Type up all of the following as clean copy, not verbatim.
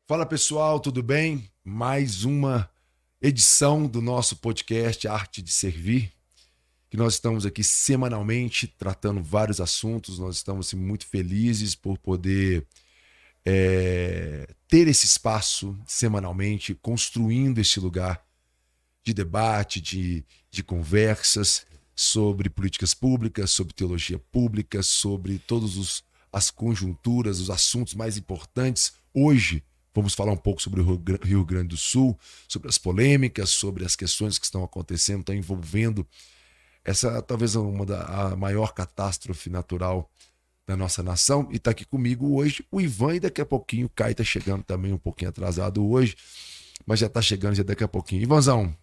Fala pessoal, tudo bem? Mais uma edição do nosso podcast Arte de Servir, que nós estamos aqui semanalmente tratando vários assuntos. Nós estamos assim, muito felizes por poder ter esse espaço semanalmente, construindo esse lugar de debate, de conversas sobre políticas públicas, sobre teologia pública, sobre todas as conjunturas, os assuntos mais importantes. Hoje vamos falar um pouco sobre o Rio Grande do Sul, sobre as polêmicas, sobre as questões que estão acontecendo, estão envolvendo essa talvez a maior catástrofe natural da nossa nação. E está aqui comigo hoje o Ivan, e daqui a pouquinho o Caio está chegando também um pouquinho atrasado hoje, mas já está chegando já daqui a pouquinho. Ivanzão,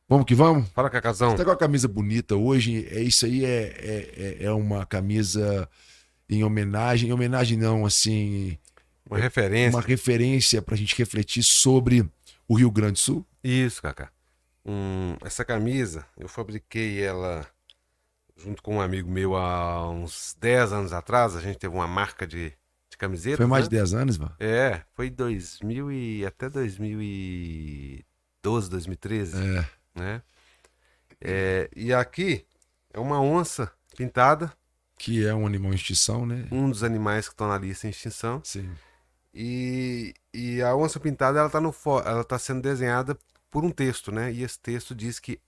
vamos que vamos? Fala, Cacazão. Você tá com a camisa bonita hoje, isso aí é uma camisa em homenagem não, assim, Uma referência. uma referência pra gente refletir sobre o Rio Grande do Sul? Isso, Cacá. Essa camisa, eu fabriquei ela junto com um amigo meu há uns 10 anos atrás. A gente teve uma marca de camisetas, Foi mais né? de 10 anos, mano? Foi 2000 até 2012, 2013, É, né? E aqui é uma onça pintada, que é um animal em extinção, né? um dos animais que estão na lista em extinção. Sim. E a onça pintada, ela tá sendo desenhada por um texto, né? E esse texto diz que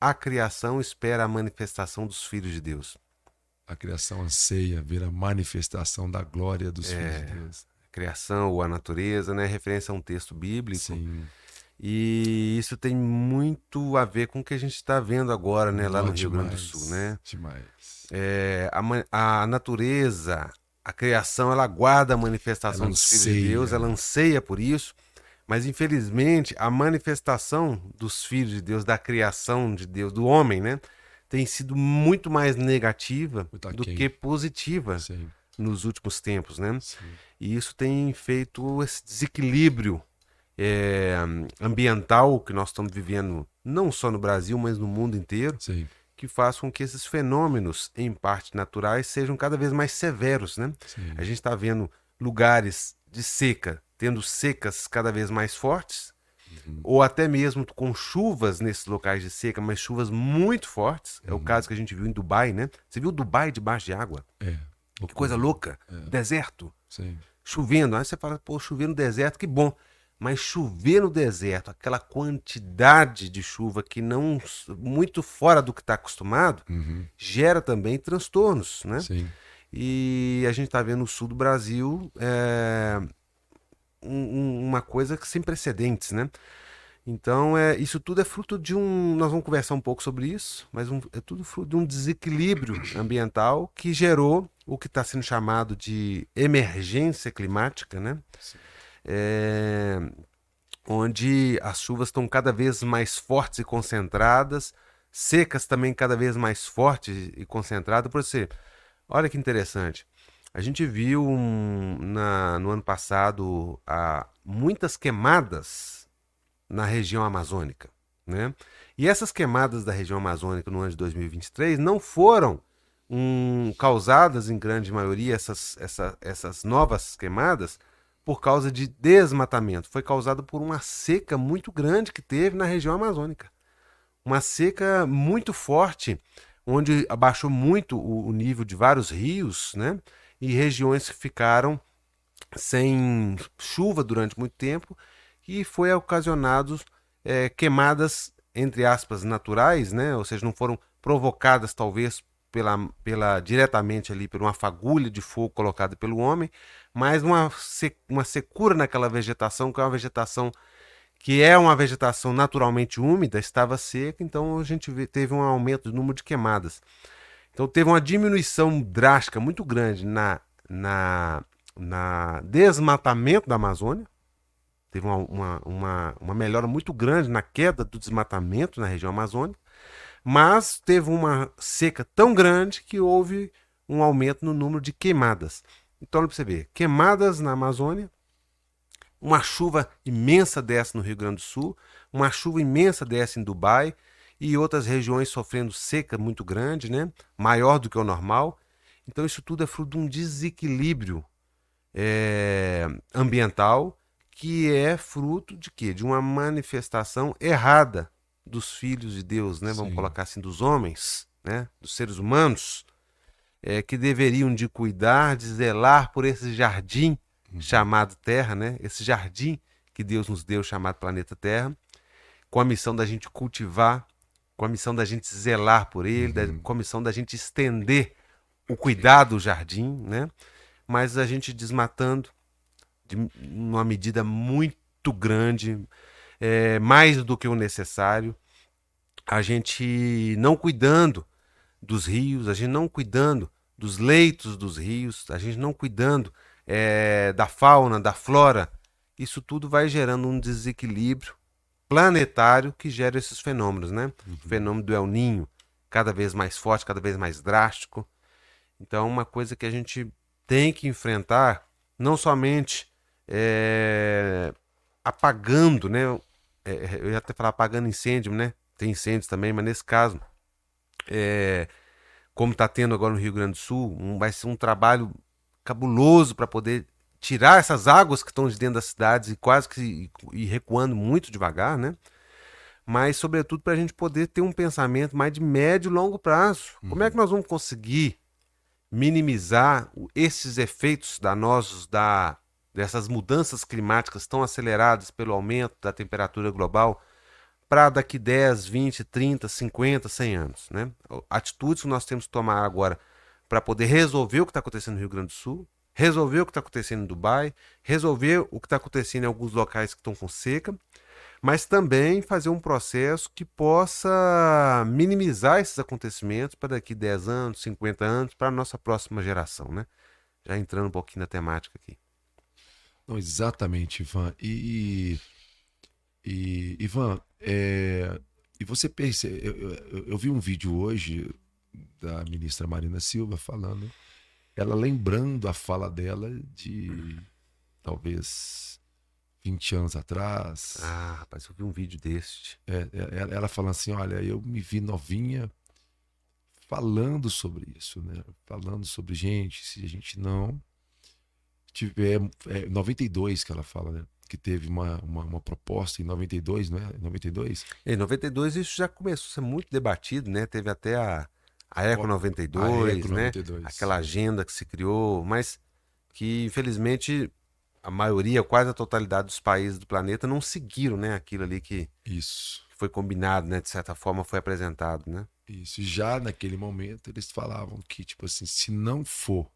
a criação espera a manifestação dos filhos de Deus. A criação anseia ver a manifestação da glória dos filhos de Deus. A criação ou a natureza, né? Referência a um texto bíblico. Sim. E isso tem muito a ver com o que a gente está vendo agora, né? Lá no Rio Grande do Sul, né? Demais. A natureza, a criação, ela aguarda a manifestação Ela dos filhos de anseia. Deus, ela anseia por isso. Mas, infelizmente, a manifestação dos filhos de Deus, da criação de Deus, do homem, né? Tem sido muito mais negativa Muito do aquém. que positiva Sim. nos últimos tempos, né? Sim. E isso tem feito esse desequilíbrio ambiental que nós estamos vivendo, não só no Brasil, mas no mundo inteiro, Sim. que faz com que esses fenômenos, em parte naturais, sejam cada vez mais severos, né? Sim. A gente está vendo lugares de seca, tendo secas cada vez mais fortes, ou até mesmo com chuvas nesses locais de seca, mas chuvas muito fortes. É o caso que a gente viu em Dubai, né? Você viu Dubai debaixo de água? Que coisa louca. Deserto, Sim. chovendo. Aí você fala, pô, chover no deserto, que bom. Mas chover no deserto, aquela quantidade de chuva que não muito fora do que está acostumado, gera também transtornos, né? Sim. E a gente está vendo no sul do Brasil uma coisa que sem precedentes, né? Então, isso tudo é fruto de nós vamos conversar um pouco sobre isso, mas é tudo fruto de um desequilíbrio ambiental que gerou o que está sendo chamado de emergência climática, né? Onde as chuvas estão cada vez mais fortes e concentradas, secas também cada vez mais fortes e concentradas. Por você, olha que interessante. A gente viu no ano passado muitas queimadas na região amazônica, né? E essas queimadas da região amazônica no ano de 2023 não foram causadas, em grande maioria, essas novas queimadas, por causa de desmatamento. Foi causada por uma seca muito grande que teve na região amazônica. Uma seca muito forte, onde abaixou muito o nível de vários rios, né? E regiões que ficaram sem chuva durante muito tempo, e foi ocasionado queimadas, entre aspas, naturais, né? Ou seja, não foram provocadas talvez diretamente ali por uma fagulha de fogo colocada pelo homem, mas uma secura naquela vegetação, que é uma vegetação naturalmente úmida, estava seca, então a gente teve um aumento do número de queimadas. Então teve uma diminuição drástica muito grande na desmatamento da Amazônia. Teve uma melhora muito grande na queda do desmatamento na região amazônica, mas teve uma seca tão grande que houve um aumento no número de queimadas. Então, olha para você ver, queimadas na Amazônia, uma chuva imensa desce no Rio Grande do Sul, uma chuva imensa desce em Dubai e outras regiões sofrendo seca muito grande, né? Maior do que o normal. Então, isso tudo é fruto de um desequilíbrio ambiental, que é fruto de quê? De uma manifestação errada dos filhos de Deus, né? Vamos Sim. colocar assim, dos homens, né? Dos seres humanos, que deveriam de cuidar, de zelar por esse jardim Uhum. chamado Terra, né? Esse jardim que Deus nos deu chamado planeta Terra, com a missão da gente cultivar, com a missão da gente zelar por ele, Uhum. com a missão da gente estender o cuidado do jardim, né? Mas a gente desmatando de uma medida muito grande, mais do que o necessário, a gente não cuidando dos rios, a gente não cuidando dos leitos dos rios, a gente não cuidando da fauna, da flora, isso tudo vai gerando um desequilíbrio planetário que gera esses fenômenos, né? O Uhum. fenômeno do El Ninho, cada vez mais forte, cada vez mais drástico. Então, uma coisa que a gente tem que enfrentar, não somente apagando, né? Eu ia até falar apagando incêndio, né? Tem incêndios também, mas nesse caso, é, como está tendo agora no Rio Grande do Sul, vai ser um trabalho cabuloso para poder tirar essas águas que estão de dentro das cidades e quase que ir recuando muito devagar, né? Mas, sobretudo, para a gente poder ter um pensamento mais de médio e longo prazo. Como é que Uhum. nós vamos conseguir minimizar esses efeitos danosos dessas mudanças climáticas tão aceleradas pelo aumento da temperatura global para daqui 10, 20, 30, 50, 100 anos, né? Atitudes que nós temos que tomar agora para poder resolver o que está acontecendo no Rio Grande do Sul, resolver o que está acontecendo em Dubai, resolver o que está acontecendo em alguns locais que estão com seca, mas também fazer um processo que possa minimizar esses acontecimentos para daqui 10 anos, 50 anos, para a nossa próxima geração, né? Já entrando um pouquinho na temática aqui. Não, exatamente, Ivan. Ivan, e você percebe, eu vi um vídeo hoje da ministra Marina Silva falando, ela lembrando a fala dela de talvez 20 anos atrás. Ah, rapaz, eu vi um vídeo deste. Ela falando assim, olha, eu me vi novinha falando sobre isso, né? Falando sobre, gente, se a gente não tiver. 92 que ela fala, né? Que teve uma proposta em 92, não é? 92? Em 92 isso já começou a ser muito debatido, né? Teve até a Eco A ECO 92, né? 92. Aquela agenda que se criou, mas que infelizmente a maioria, quase a totalidade dos países do planeta não seguiram, né? Aquilo ali que Isso. foi combinado, né? De certa forma foi apresentado, né? Isso. E já naquele momento eles falavam que, tipo assim, se não for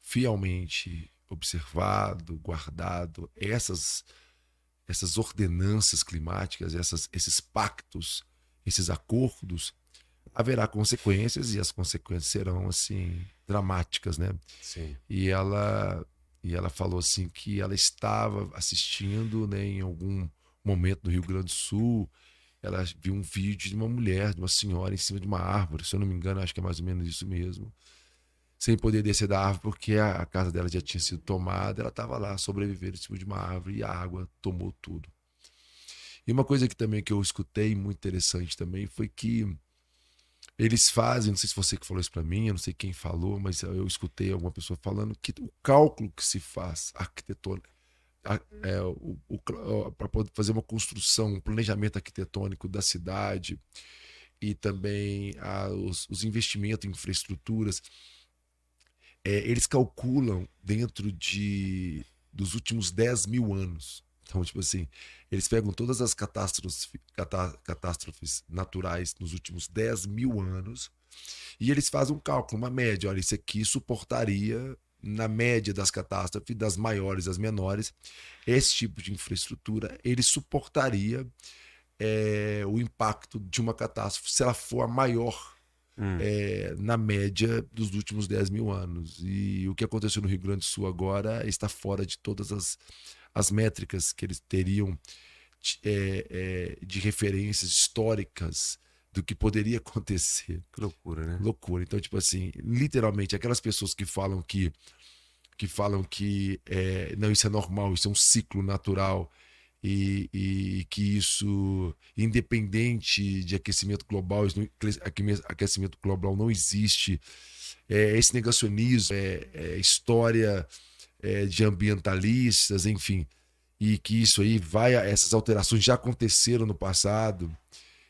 fielmente observado, guardado, essas ordenanças climáticas, esses pactos, esses acordos, haverá consequências e as consequências serão assim dramáticas, né? Sim. E ela falou assim que ela estava assistindo, né, em algum momento no Rio Grande do Sul, ela viu um vídeo de uma mulher, de uma senhora em cima de uma árvore, se eu não me engano, acho que é mais ou menos isso mesmo, sem poder descer da árvore porque a casa dela já tinha sido tomada, ela estava lá sobrevivendo em cima de uma árvore e a água tomou tudo. E uma coisa que também que eu escutei muito interessante também foi que eles fazem, não sei se você que falou isso para mim, eu não sei quem falou, mas eu escutei alguma pessoa falando que o cálculo que se faz arquitetônico para poder fazer uma construção, um planejamento arquitetônico da cidade e também os investimentos em infraestruturas, eles calculam dentro dos últimos 10 mil anos. Então, tipo assim, eles pegam todas as catástrofes naturais nos últimos 10 mil anos e eles fazem um cálculo, uma média. Olha, isso aqui suportaria, na média das catástrofes, das maiores às menores, esse tipo de infraestrutura, ele suportaria o impacto de uma catástrofe se ela for a maior Hum. na média dos últimos 10 mil anos. E o que aconteceu no Rio Grande do Sul agora está fora de todas as métricas que eles teriam de referências históricas do que poderia acontecer. Que loucura, né? Loucura. Então, tipo assim, literalmente, aquelas pessoas que falam que não, isso é normal, isso é um ciclo natural e que isso, independente de aquecimento global, aquecimento global não existe. Esse negacionismo, história de ambientalistas, enfim, e que isso aí essas alterações já aconteceram no passado.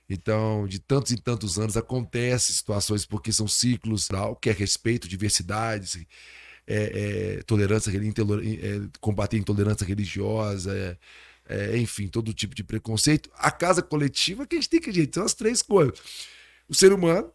Então, de tantos e tantos anos acontecem situações porque são ciclos, que é respeito, diversidade, tolerância, combater a intolerância religiosa, enfim, todo tipo de preconceito. A casa coletiva que a gente tem que, gente, são as três coisas. O ser humano,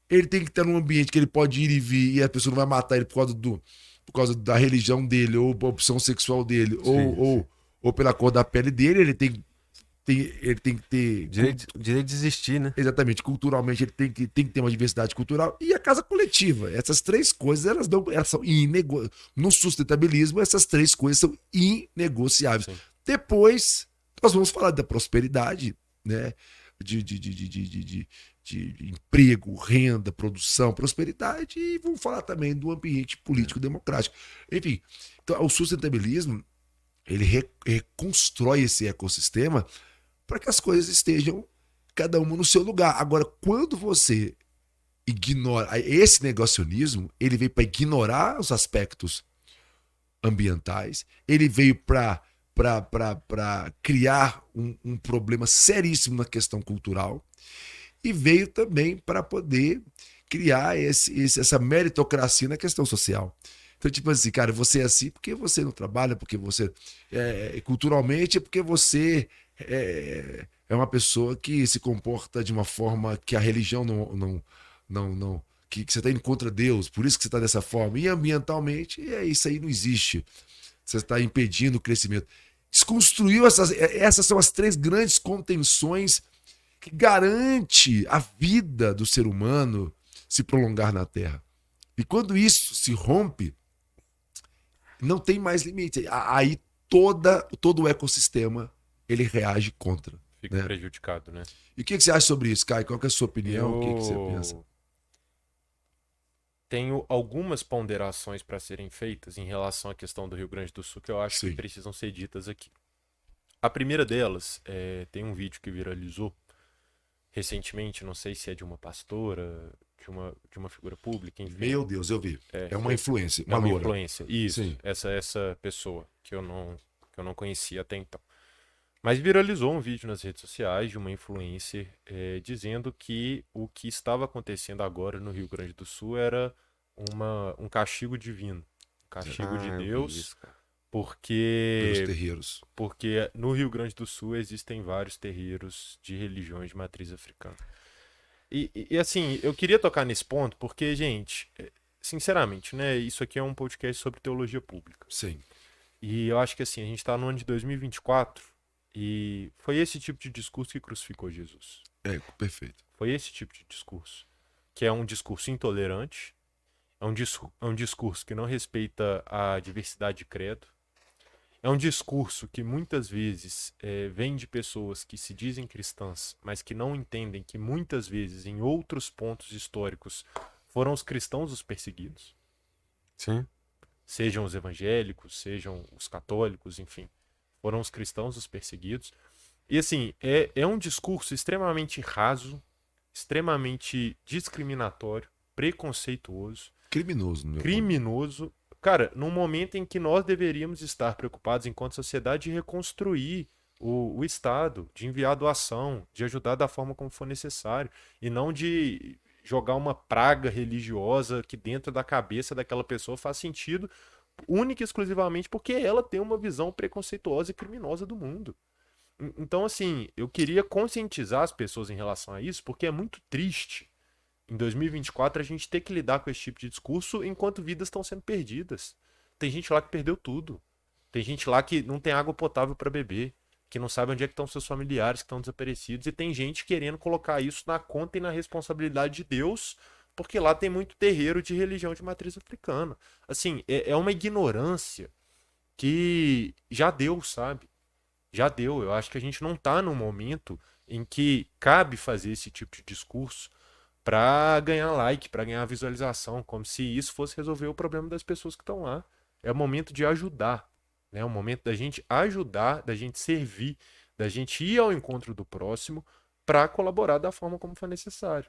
ele tem que estar num ambiente que ele pode ir e vir e a pessoa não vai matar ele por causa da religião dele, ou da opção sexual dele, ou pela cor da pele dele. Ele tem que ter direito de existir, né? Exatamente, culturalmente ele tem que ter uma diversidade cultural. E a casa coletiva, essas três coisas, elas são inegociáveis. No sustentabilismo, essas três coisas são inegociáveis. Sim. Depois, nós vamos falar da prosperidade, né? De emprego, renda, produção, prosperidade, e vamos falar também do ambiente político democrático. Enfim, então, o sustentabilismo, ele reconstrói esse ecossistema para que as coisas estejam cada uma no seu lugar. Agora, quando você ignora esse negacionismo, ele veio para ignorar os aspectos ambientais, ele veio para criar um problema seríssimo na questão cultural e veio também para poder criar essa meritocracia na questão social. Então, tipo assim, cara, você é assim porque você não trabalha, porque você culturalmente é porque você é uma pessoa que se comporta de uma forma que a religião não que você está indo contra Deus, por isso que você está dessa forma. E ambientalmente, isso aí não existe. Você está impedindo o crescimento. Desconstruiu essas são as três grandes contenções que garante a vida do ser humano se prolongar na Terra. E quando isso se rompe, não tem mais limite. Aí todo o ecossistema ele reage contra. Fica prejudicado, né? E o que você acha sobre isso, Caio? Qual que é a sua opinião? O que você pensa? Tenho algumas ponderações para serem feitas em relação à questão do Rio Grande do Sul que eu acho que precisam ser ditas aqui. A primeira delas, tem um vídeo que viralizou recentemente, não sei se é de uma pastora, de uma figura pública, enfim. Meu Deus, eu vi. É uma influência, uma loura. Influência, isso. Sim. Essa pessoa que eu não conhecia até então. Mas viralizou um vídeo nas redes sociais de uma influencer dizendo que o que estava acontecendo agora no Rio Grande do Sul era um castigo divino. Um castigo de Deus, pelos terreiros. Porque no Rio Grande do Sul existem vários terreiros de religiões de matriz africana. E assim, eu queria tocar nesse ponto porque, gente, sinceramente, né, isso aqui é um podcast sobre teologia pública. Sim. E eu acho que assim, a gente está no ano de 2024 e foi esse tipo de discurso que crucificou Jesus. Perfeito. Foi esse tipo de discurso, que é um discurso intolerante, é um discurso que não respeita a diversidade de credo, é um discurso que muitas vezes vem de pessoas que se dizem cristãs, mas que não entendem que muitas vezes, em outros pontos históricos, foram os cristãos os perseguidos. Sim. Sejam os evangélicos, sejam os católicos, enfim. Foram os cristãos os perseguidos. E assim, é um discurso extremamente raso, extremamente discriminatório, preconceituoso. Criminoso, meu Criminoso. Cara, num momento em que nós deveríamos estar preocupados enquanto sociedade de reconstruir o Estado, de enviar doação, de ajudar da forma como for necessário, e não de jogar uma praga religiosa que dentro da cabeça daquela pessoa faz sentido única e exclusivamente porque ela tem uma visão preconceituosa e criminosa do mundo. Então, assim, eu queria conscientizar as pessoas em relação a isso, porque é muito triste em 2024 a gente ter que lidar com esse tipo de discurso enquanto vidas estão sendo perdidas. Tem gente lá que perdeu tudo. Tem gente lá que não tem água potável para beber, que não sabe onde é que estão seus familiares que estão desaparecidos, e tem gente querendo colocar isso na conta e na responsabilidade de Deus, porque lá tem muito terreiro de religião de matriz africana. Assim, é uma ignorância que já deu, sabe? Já deu. Eu acho que a gente não está num momento em que cabe fazer esse tipo de discurso para ganhar like, para ganhar visualização, como se isso fosse resolver o problema das pessoas que estão lá. É o momento de ajudar, né? É o momento da gente ajudar, da gente servir, da gente ir ao encontro do próximo para colaborar da forma como for necessário.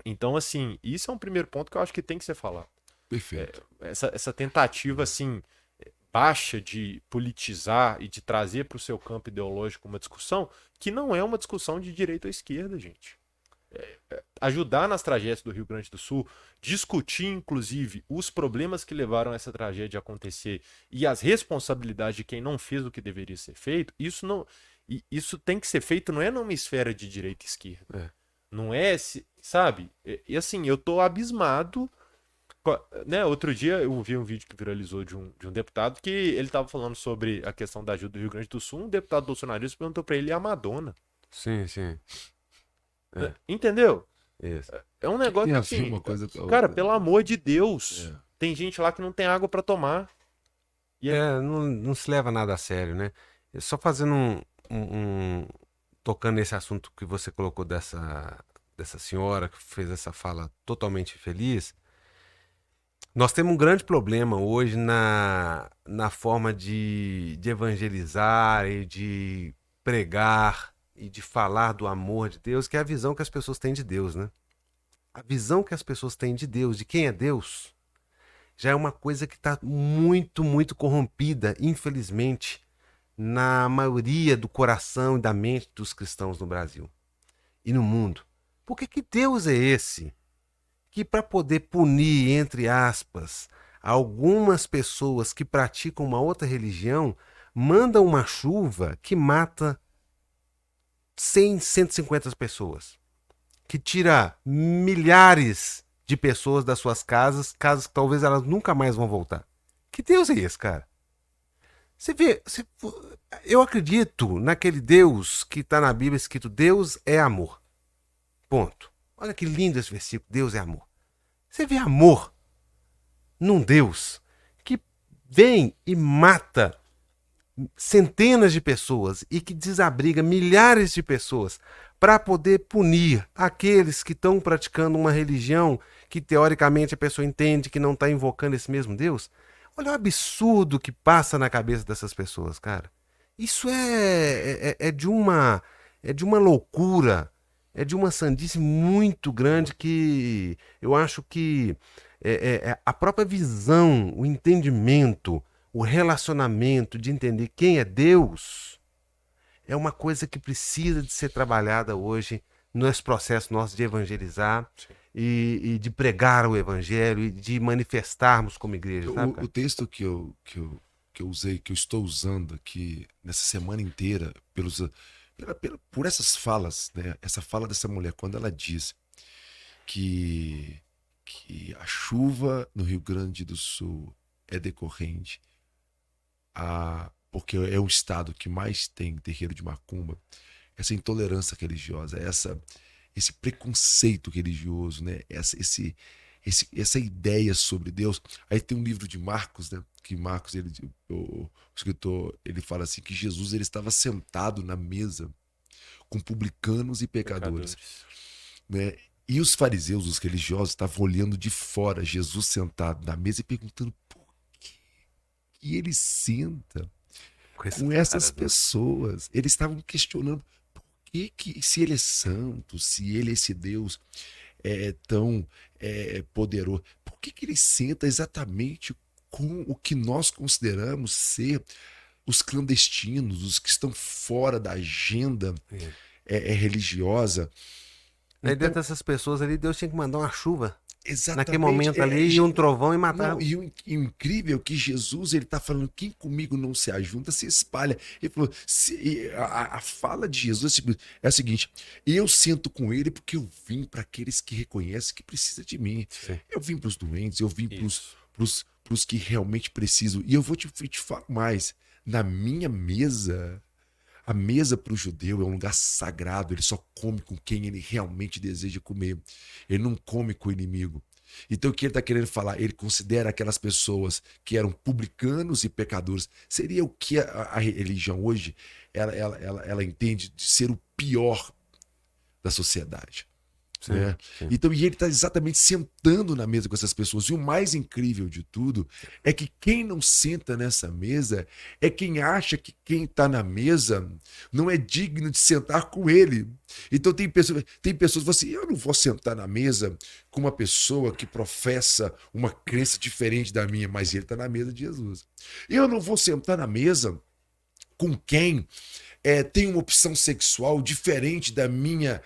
Então, assim, isso é um primeiro ponto que eu acho que tem que ser falado. Perfeito. Essa tentativa, assim, baixa de politizar e de trazer para o seu campo ideológico uma discussão que não é uma discussão de direita ou esquerda, gente. Ajudar nas tragédias do Rio Grande do Sul, discutir, inclusive, os problemas que levaram essa tragédia a acontecer e as responsabilidades de quem não fez o que deveria ser feito, isso tem que ser feito, não é numa esfera de direita e esquerda. Não é, sabe? E assim, eu tô abismado. Né, outro dia eu vi um vídeo que viralizou de um deputado que ele estava falando sobre a questão da ajuda do Rio Grande do Sul. Um deputado bolsonarista perguntou para ele a Madonna. Sim. Entendeu? Isso. É um negócio Tem a ver assim. uma coisa com a Cara, outra. pelo amor de Deus. É. Tem gente lá que não tem água para tomar. Não se leva nada a sério, né? Só fazendo tocando nesse assunto que você colocou dessa senhora que fez essa fala totalmente feliz. Nós temos um grande problema hoje na forma de evangelizar e de pregar e de falar do amor de Deus, que é a visão que as pessoas têm de Deus, né? A visão que as pessoas têm de Deus, de quem é Deus, já é uma coisa que está muito, muito corrompida, infelizmente, na maioria do coração e da mente dos cristãos no Brasil e no mundo. Porque que Deus é esse que, para poder punir, entre aspas, algumas pessoas que praticam uma outra religião, manda uma chuva que mata 100, 150 pessoas, que tira milhares de pessoas das suas casas que talvez elas nunca mais vão voltar? Que Deus é esse, cara? Você vê, eu acredito naquele Deus que está na Bíblia escrito: Deus é amor. Ponto. Olha que lindo esse versículo: Deus é amor. Você vê amor num Deus que vem e mata centenas de pessoas e que desabriga milhares de pessoas para poder punir aqueles que estão praticando uma religião que teoricamente a pessoa entende que não está invocando esse mesmo Deus. Olha o absurdo que passa na cabeça dessas pessoas, cara. Isso é de uma loucura, é de uma sandice muito grande, que eu acho que a própria visão, o entendimento, o relacionamento de entender quem é Deus é uma coisa que precisa de ser trabalhada hoje nesse processo nosso de evangelizar e de pregar o evangelho e de manifestarmos como igreja. Sabe, cara? O texto que eu usei, que eu estou usando aqui nessa semana inteira, por essas falas, né? Essa fala dessa mulher, quando ela diz que a chuva no Rio Grande do Sul é decorrente porque é o estado que mais tem terreiro de macumba, essa intolerância religiosa, esse preconceito religioso, né? Essa ideia sobre Deus. Aí tem um livro de Marcos, né? Que Marcos, o escritor, ele fala assim que Jesus ele estava sentado na mesa com publicanos e pecadores. Né? E os fariseus, os religiosos, estavam olhando de fora Jesus sentado na mesa e perguntando por que ele senta com essas pessoas. Eles estavam questionando por que se ele é santo, se ele é esse Deus tão poderoso, por que ele senta exatamente com o que nós consideramos ser os clandestinos, os que estão fora da agenda religiosa. Aí dentro dessas pessoas ali, Deus tinha que mandar uma chuva. Exatamente. Naquele momento ali, e um trovão e matar. Não, e o incrível é que Jesus ele está falando: quem comigo não se ajunta, se espalha. Ele falou, a fala de Jesus é a seguinte: eu sento com ele porque eu vim para aqueles que reconhecem que precisa de mim. Sim. Eu vim para os doentes, eu vim para os que realmente precisam. E eu vou te falar mais: na minha mesa, a mesa para o judeu é um lugar sagrado. Ele só come com quem ele realmente deseja comer. Ele não come com o inimigo. Então o que ele está querendo falar? Ele considera aquelas pessoas que eram publicanos e pecadores. Seria o que a religião hoje ela entende de ser o pior da sociedade. Sim, né? sim. Então, e ele está exatamente sentando na mesa com essas pessoas. E o mais incrível de tudo é que quem não senta nessa mesa é quem acha que quem está na mesa não é digno de sentar com ele. Então tem pessoas que falam assim, eu não vou sentar na mesa com uma pessoa que professa uma crença diferente da minha, mas ele está na mesa de Jesus. Eu não vou sentar na mesa com quem tem uma opção sexual diferente da minha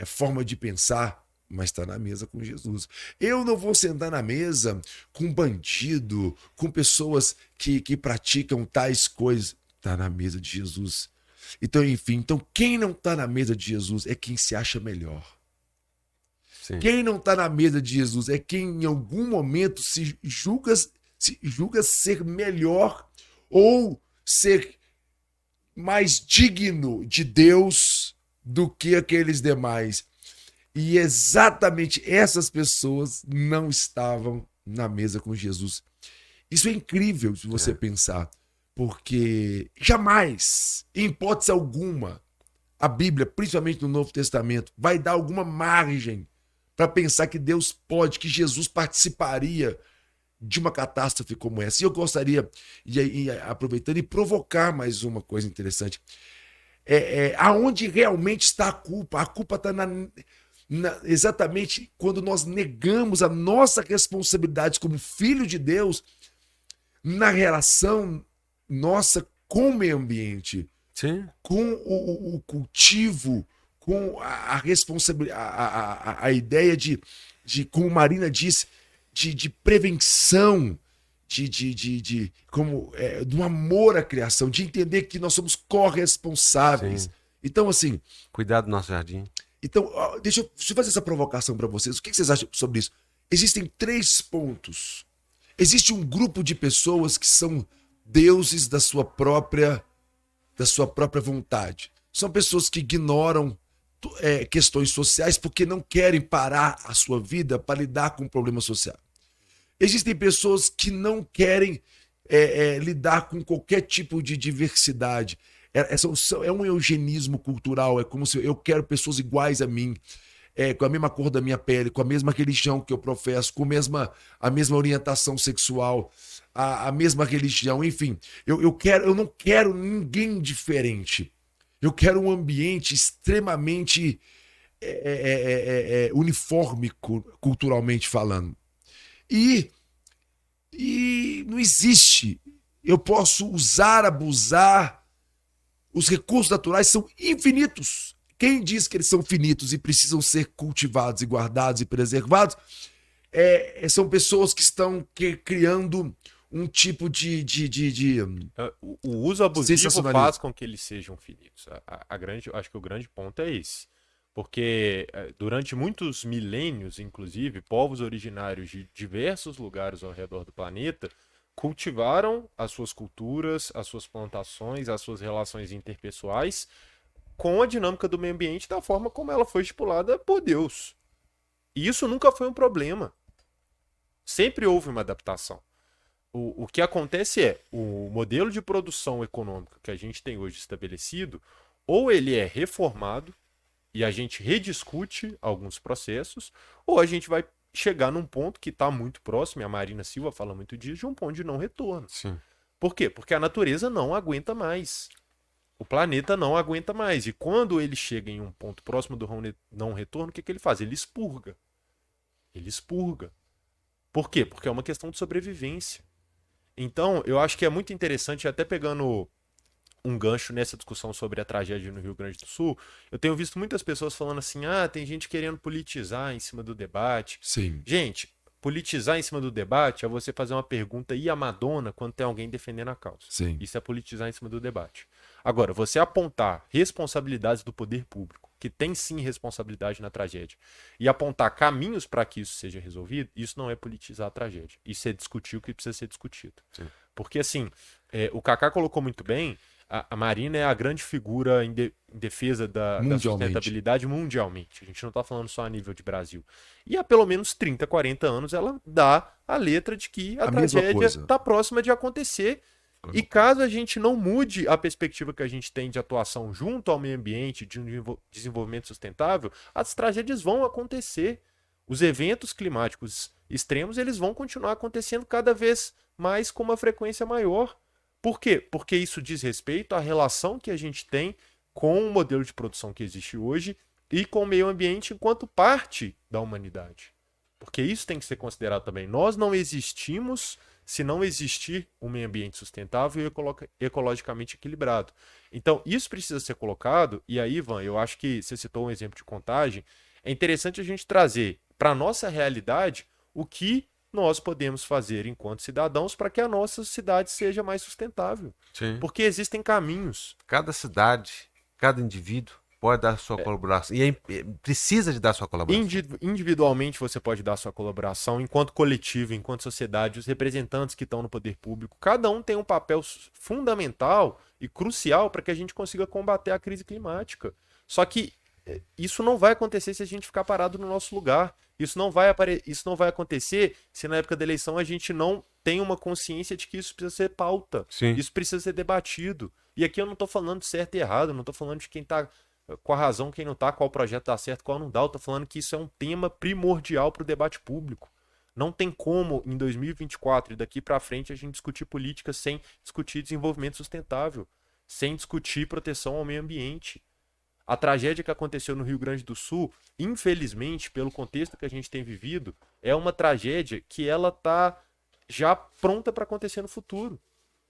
forma de pensar, mas está na mesa com Jesus. Eu não vou sentar na mesa com bandido, com pessoas que praticam tais coisas. Está na mesa de Jesus. Então, enfim, quem não está na mesa de Jesus é quem se acha melhor. Sim. Quem não está na mesa de Jesus é quem em algum momento se julga ser melhor ou ser mais digno de Deus do que aqueles demais. E exatamente essas pessoas não estavam na mesa com Jesus. Isso é incrível se você pensar, porque jamais, em hipótese alguma, a Bíblia, principalmente no Novo Testamento, vai dar alguma margem para pensar que Deus pode, que Jesus participaria de uma catástrofe como essa. E eu gostaria, aproveitando, e provocar mais uma coisa interessante. Aonde realmente está a culpa? A culpa está exatamente quando nós negamos a nossa responsabilidade como filho de Deus na relação nossa com o meio ambiente, Sim. com o cultivo, com a responsabilidade, a ideia de, como Marina disse, de prevenção, do amor à criação, de entender que nós somos corresponsáveis. Sim. Então, assim. Cuidar do nosso jardim. Então, deixa eu fazer essa provocação para vocês. O que vocês acham sobre isso? Existem 3 pontos. Existe um grupo de pessoas que são deuses da sua própria vontade. São pessoas que ignoram questões sociais porque não querem parar a sua vida para lidar com o problema social. Existem pessoas que não querem lidar com qualquer tipo de diversidade. É um eugenismo cultural, é como se eu quero pessoas iguais a mim, com a mesma cor da minha pele, com a mesma religião que eu professo, com a mesma orientação sexual, a mesma religião, enfim. Eu não quero ninguém diferente. Eu quero um ambiente extremamente uniforme, culturalmente falando. E não existe. Eu posso usar, abusar. Os recursos naturais são infinitos. Quem diz que eles são finitos e precisam ser cultivados e guardados e preservados são pessoas que estão criando um tipo de O uso abusivo sensacionalismo. faz com que eles sejam finitos. Acho que o grande ponto é esse. Porque durante muitos milênios, inclusive, povos originários de diversos lugares ao redor do planeta cultivaram as suas culturas, as suas plantações, as suas relações interpessoais com a dinâmica do meio ambiente da forma como ela foi estipulada por Deus. E isso nunca foi um problema. Sempre houve uma adaptação. O que acontece o modelo de produção econômica que a gente tem hoje estabelecido, ou ele é reformado e a gente rediscute alguns processos, ou a gente vai chegar num ponto que está muito próximo, e a Marina Silva fala muito disso, de um ponto de não retorno. Sim. Por quê? Porque a natureza não aguenta mais. O planeta não aguenta mais. E quando ele chega em um ponto próximo do não retorno, o que ele faz? Ele expurga. Ele expurga. Por quê? Porque é uma questão de sobrevivência. Então, eu acho que é muito interessante, até pegando um gancho nessa discussão sobre a tragédia no Rio Grande do Sul, eu tenho visto muitas pessoas falando assim, tem gente querendo politizar em cima do debate. Sim. Gente, politizar em cima do debate é você fazer uma pergunta e a Madonna quando tem alguém defendendo a causa. Sim. Isso é politizar em cima do debate. Agora, você apontar responsabilidades do poder público, que tem sim responsabilidade na tragédia, e apontar caminhos para que isso seja resolvido, isso não é politizar a tragédia. Isso é discutir o que precisa ser discutido. Sim. Porque, assim, o Kaká colocou muito bem, a Marina é a grande figura em defesa da sustentabilidade mundialmente. A gente não está falando só a nível de Brasil. E há pelo menos 30, 40 anos ela dá a letra de que a tragédia está próxima de acontecer E caso a gente não mude a perspectiva que a gente tem de atuação junto ao meio ambiente, de um desenvolvimento sustentável, as tragédias vão acontecer. Os eventos climáticos extremos, eles vão continuar acontecendo cada vez mais com uma frequência maior. Por quê? Porque isso diz respeito à relação que a gente tem com o modelo de produção que existe hoje e com o meio ambiente enquanto parte da humanidade. Porque isso tem que ser considerado também. Nós não existimos se não existir um meio ambiente sustentável e ecologicamente equilibrado. Então, isso precisa ser colocado, e aí, Ivan, eu acho que você citou um exemplo de Contagem, é interessante a gente trazer para a nossa realidade o que nós podemos fazer enquanto cidadãos para que a nossa cidade seja mais sustentável. Sim. Porque existem caminhos. Cada cidade, cada indivíduo pode dar sua colaboração. E precisa de dar sua colaboração. Individualmente você pode dar sua colaboração, enquanto coletivo, enquanto sociedade, os representantes que estão no poder público, cada um tem um papel fundamental e crucial para que a gente consiga combater a crise climática. Só que isso não vai acontecer se a gente ficar parado no nosso lugar. Isso não vai acontecer se na época da eleição a gente não tem uma consciência de que isso precisa ser pauta. Sim. Isso precisa ser debatido. E aqui eu não estou falando de certo e errado, eu não estou falando de quem está com a razão, quem não tá, qual projeto dá certo, qual não dá. Eu tô falando que isso é um tema primordial para o debate público. Não tem como, em 2024 e daqui para frente, a gente discutir política sem discutir desenvolvimento sustentável, sem discutir proteção ao meio ambiente. A tragédia que aconteceu no Rio Grande do Sul, infelizmente, pelo contexto que a gente tem vivido, é uma tragédia que ela tá já pronta para acontecer no futuro.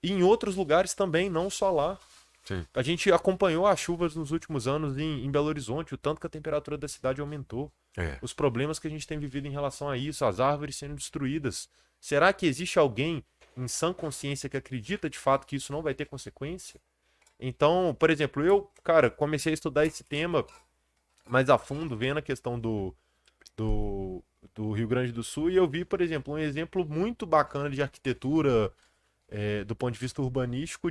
E em outros lugares também, não só lá. Sim. A gente acompanhou as chuvas nos últimos anos em Belo Horizonte, o tanto que a temperatura da cidade aumentou. Os problemas que a gente tem vivido em relação a isso, as árvores sendo destruídas. Será que existe alguém em sã consciência que acredita de fato que isso não vai ter consequência? Então, por exemplo, eu, cara, comecei a estudar esse tema mais a fundo, vendo a questão do Rio Grande do Sul, e eu vi, por exemplo, um exemplo muito bacana de arquitetura do ponto de vista urbanístico,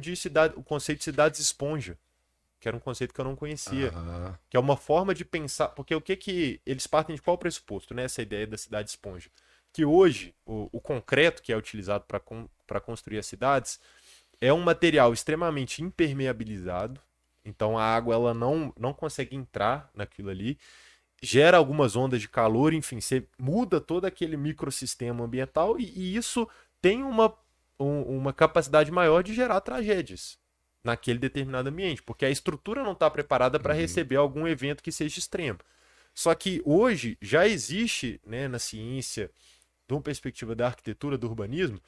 o conceito de cidades esponja, que era um conceito que eu não conhecia, que é uma forma de pensar, porque o que eles partem de qual pressuposto, né, essa ideia da cidade esponja? Que hoje o concreto que é utilizado para construir as cidades é um material extremamente impermeabilizado, então a água ela não consegue entrar naquilo ali, gera algumas ondas de calor, enfim, você muda todo aquele microsistema ambiental e isso tem uma capacidade maior de gerar tragédias naquele determinado ambiente, porque a estrutura não está preparada para receber algum evento que seja extremo. Só que hoje já existe, né, na ciência, de uma perspectiva da arquitetura, do urbanismo,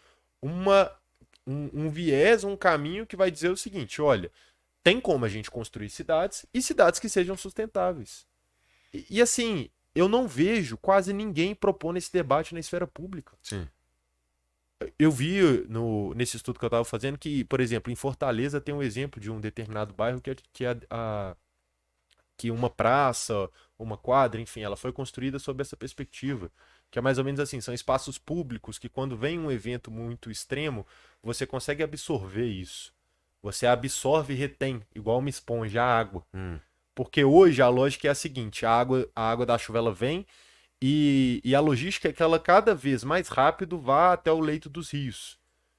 um viés, um caminho que vai dizer o seguinte: olha, tem como a gente construir cidades e cidades que sejam sustentáveis. E assim, eu não vejo quase ninguém propondo esse debate na esfera pública. Sim. Eu vi nesse estudo que eu estava fazendo que, por exemplo, em Fortaleza tem um exemplo de um determinado bairro que uma praça, uma quadra, enfim, ela foi construída sob essa perspectiva, que é mais ou menos assim, são espaços públicos que quando vem um evento muito extremo, você consegue absorver isso. Você absorve e retém, igual uma esponja, a água. Porque hoje a lógica é a seguinte: a água da chuva ela vem, e a logística é que ela cada vez mais rápido vá até o leito dos rios.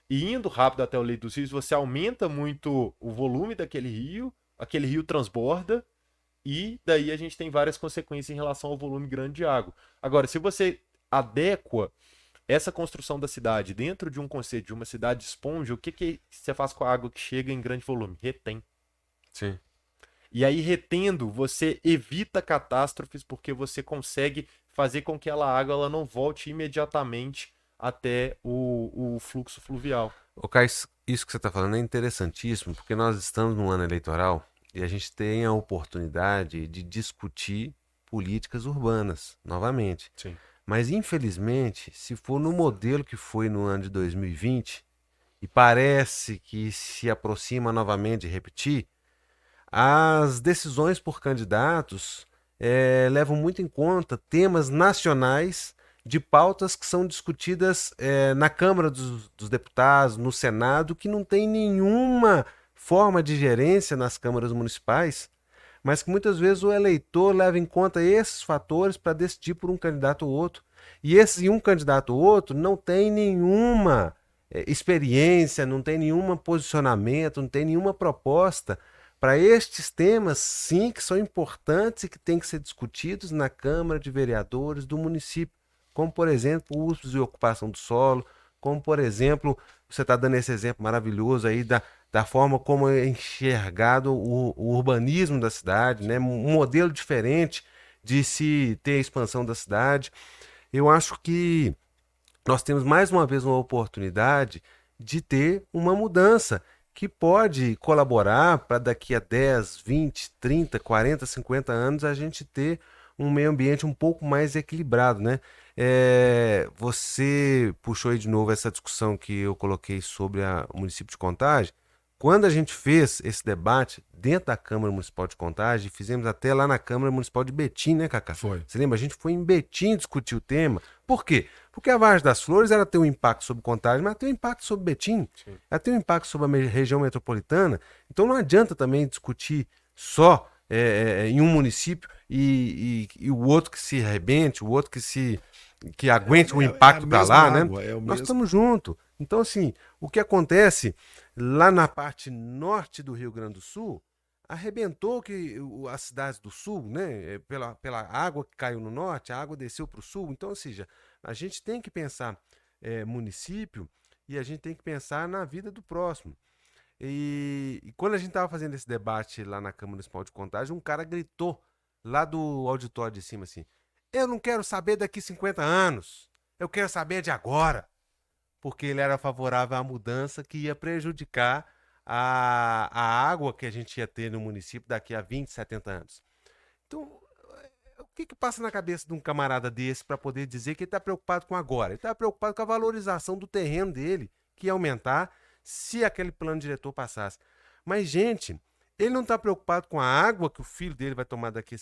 E indo rápido até o leito dos rios, você aumenta muito o volume daquele rio, aquele rio transborda, e daí a gente tem várias consequências em relação ao volume grande de água. Agora, se você adequa essa construção da cidade dentro de um conceito de uma cidade esponja, o que você faz com a água que chega em grande volume? Retém. Sim. E aí, retendo, você evita catástrofes porque você consegue fazer com que a água ela não volte imediatamente até o fluxo fluvial. Ô, Caio, isso que você está falando é interessantíssimo, porque nós estamos num ano eleitoral e a gente tem a oportunidade de discutir políticas urbanas, novamente. Sim. Mas, infelizmente, se for no modelo que foi no ano de 2020, e parece que se aproxima novamente de repetir, as decisões por candidatos levam muito em conta temas nacionais de pautas que são discutidas na Câmara dos Deputados, no Senado, que não tem nenhuma forma de gerência nas câmaras municipais, mas que muitas vezes o eleitor leva em conta esses fatores para decidir por um candidato ou outro. E um candidato ou outro não tem nenhuma experiência, não tem nenhum posicionamento, não tem nenhuma proposta para estes temas, sim, que são importantes e que têm que ser discutidos na Câmara de Vereadores do município, como, por exemplo, o uso e ocupação do solo, como, por exemplo, você está dando esse exemplo maravilhoso aí da forma como é enxergado o urbanismo da cidade, né? Um modelo diferente de se ter a expansão da cidade. Eu acho que nós temos mais uma vez uma oportunidade de ter uma mudança que pode colaborar para daqui a 10, 20, 30, 40, 50 anos a gente ter um meio ambiente um pouco mais equilibrado, né? Você puxou aí de novo essa discussão que eu coloquei sobre o município de Contagem. Quando a gente fez esse debate dentro da Câmara Municipal de Contagem, fizemos até lá na Câmara Municipal de Betim, né, Cacá? Foi. Você lembra? A gente foi em Betim discutir o tema. Por quê? Porque a Vargem das Flores ela tem um impacto sobre Contagem, mas tem um impacto sobre Betim. Sim. Ela tem um impacto sobre a região metropolitana. Então não adianta também discutir só em um município e o outro que se arrebente, o outro que aguente o impacto para lá, né? Nós estamos juntos. Então, assim, o que acontece lá na parte norte do Rio Grande do Sul, arrebentou que as cidades do sul, né? Pela água que caiu no norte, a água desceu para o sul. Então, ou seja, a gente tem que pensar município e a gente tem que pensar na vida do próximo. E quando a gente estava fazendo esse debate lá na Câmara Municipal de Contagem, um cara gritou lá do auditório de cima assim: eu não quero saber daqui 50 anos, eu quero saber de agora. Porque ele era favorável à mudança que ia prejudicar a água que a gente ia ter no município daqui a 20, 70 anos. Então, o que passa na cabeça de um camarada desse para poder dizer que ele está preocupado com agora? Ele está preocupado com a valorização do terreno dele, que ia aumentar se aquele plano diretor passasse. Mas, gente, ele não está preocupado com a água que o filho dele vai tomar daqui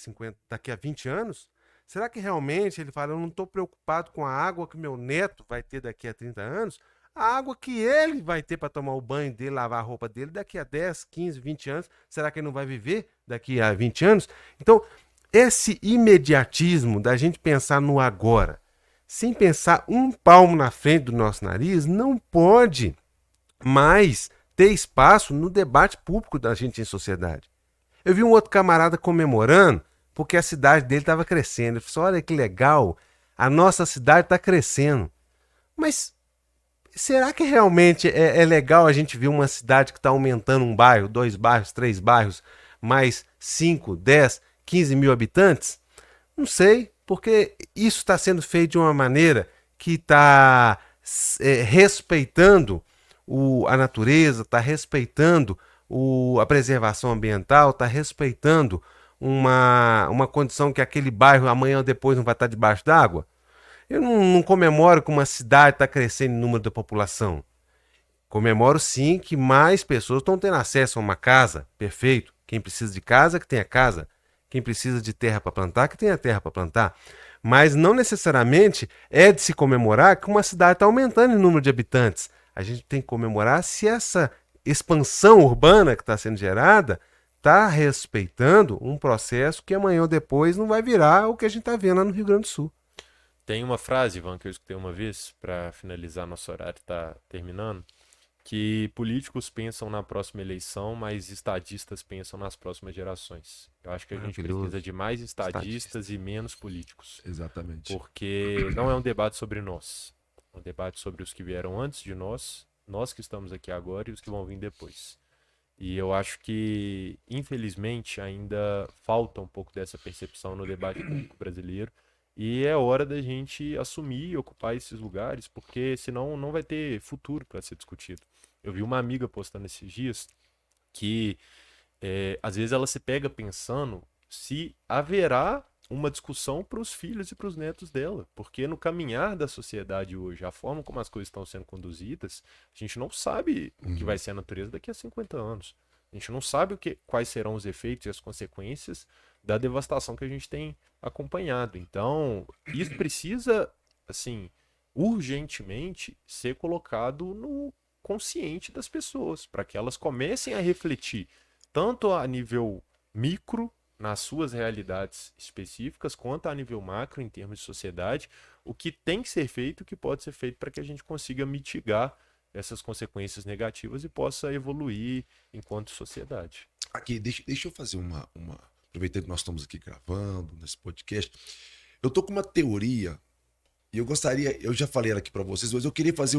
a 20 anos? Será que realmente ele fala, eu não estou preocupado com a água que meu neto vai ter daqui a 30 anos? A água que ele vai ter para tomar o banho dele, lavar a roupa dele daqui a 10, 15, 20 anos, será que ele não vai viver daqui a 20 anos? Então, esse imediatismo da gente pensar no agora, sem pensar um palmo na frente do nosso nariz, não pode mais ter espaço no debate público da gente em sociedade. Eu vi um outro camarada comemorando porque a cidade dele estava crescendo. Ele falou: olha que legal, a nossa cidade está crescendo. Mas será que realmente é legal a gente ver uma cidade que está aumentando um bairro, 2 bairros, 3 bairros, mais 5, 10, 15 mil habitantes? Não sei, porque isso está sendo feito de uma maneira que está respeitando a natureza, está respeitando a preservação ambiental, está respeitando uma condição que aquele bairro amanhã ou depois não vai estar debaixo d'água. Eu não comemoro que uma cidade está crescendo em número da população. Comemoro sim que mais pessoas estão tendo acesso a uma casa, perfeito. Quem precisa de casa, que tenha casa. Quem precisa de terra para plantar, que tenha terra para plantar. Mas não necessariamente é de se comemorar que uma cidade está aumentando em número de habitantes. A gente tem que comemorar se essa expansão urbana que está sendo gerada está respeitando um processo que amanhã ou depois não vai virar o que a gente está vendo lá no Rio Grande do Sul. Tem uma frase, Ivan, que eu escutei uma vez, para finalizar, nosso horário está terminando, que políticos pensam na próxima eleição, mas estadistas pensam nas próximas gerações. Eu acho que a gente precisa de mais estadistas e menos políticos. Exatamente. Porque não é um debate sobre nós, é um debate sobre os que vieram antes de nós que estamos aqui agora e os que vão vir depois. E eu acho que, infelizmente, ainda falta um pouco dessa percepção no debate público brasileiro. E é hora da gente assumir e ocupar esses lugares, porque senão não vai ter futuro para ser discutido. Eu vi uma amiga postando esses dias que, às vezes, ela se pega pensando se haverá uma discussão para os filhos e para os netos dela, porque no caminhar da sociedade hoje, a forma como as coisas estão sendo conduzidas, a gente não sabe o que vai ser a natureza daqui a 50 anos. A gente não sabe quais serão os efeitos e as consequências da devastação que a gente tem acompanhado. Então, isso precisa, assim, urgentemente ser colocado no consciente das pessoas, para que elas comecem a refletir tanto a nível micro, nas suas realidades específicas, quanto a nível macro, em termos de sociedade, o que tem que ser feito, o que pode ser feito para que a gente consiga mitigar essas consequências negativas e possa evoluir enquanto sociedade. Aqui, deixa eu fazer aproveitando que nós estamos aqui gravando nesse podcast, eu tô com uma teoria e eu já falei ela aqui para vocês, mas eu queria fazer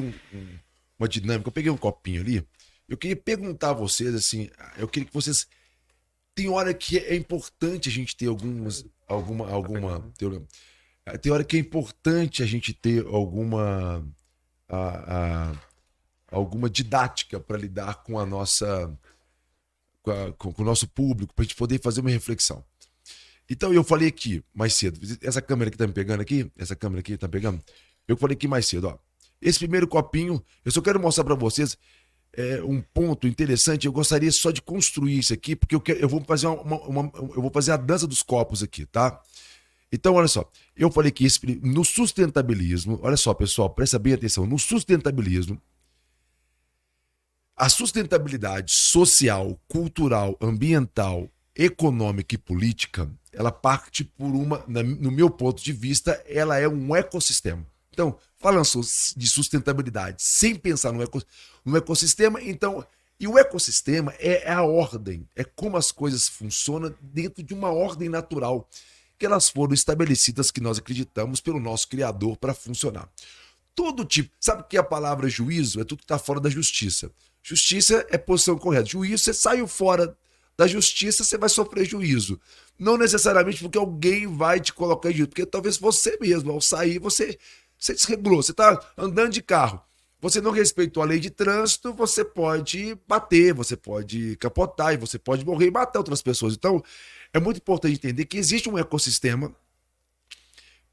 uma dinâmica. Eu peguei um copinho ali, eu queria perguntar a vocês, assim, eu queria que vocês... Tem hora que é importante a gente ter alguma teoria. Tem hora que é importante a gente ter alguma didática para lidar com a nossa com o nosso público, para a gente poder fazer uma reflexão. Então eu falei aqui mais cedo, essa câmera aqui tá me pegando aqui, eu falei aqui mais cedo, ó. Esse primeiro copinho, eu só quero mostrar para vocês um ponto interessante. Eu gostaria só de construir isso aqui, porque eu vou fazer eu vou fazer a dança dos copos aqui, tá? Então, olha só, eu falei que no sustentabilismo, olha só, pessoal, presta bem atenção, no sustentabilismo, a sustentabilidade social, cultural, ambiental, econômica e política, ela parte por no meu ponto de vista, ela é um ecossistema. Então, falando de sustentabilidade, sem pensar no ecossistema, então, e o ecossistema é a ordem, é como as coisas funcionam dentro de uma ordem natural, que elas foram estabelecidas, que nós acreditamos, pelo nosso Criador para funcionar. Todo tipo, sabe que a palavra juízo é tudo que está fora da justiça. Justiça é posição correta. Juízo, você saiu fora da justiça, você vai sofrer juízo. Não necessariamente porque alguém vai te colocar em juízo, porque talvez você mesmo, ao sair, você desregulou. Você está andando de carro, você não respeitou a lei de trânsito, você pode bater, você pode capotar, e você pode morrer e matar outras pessoas. Então, é muito importante entender que existe um ecossistema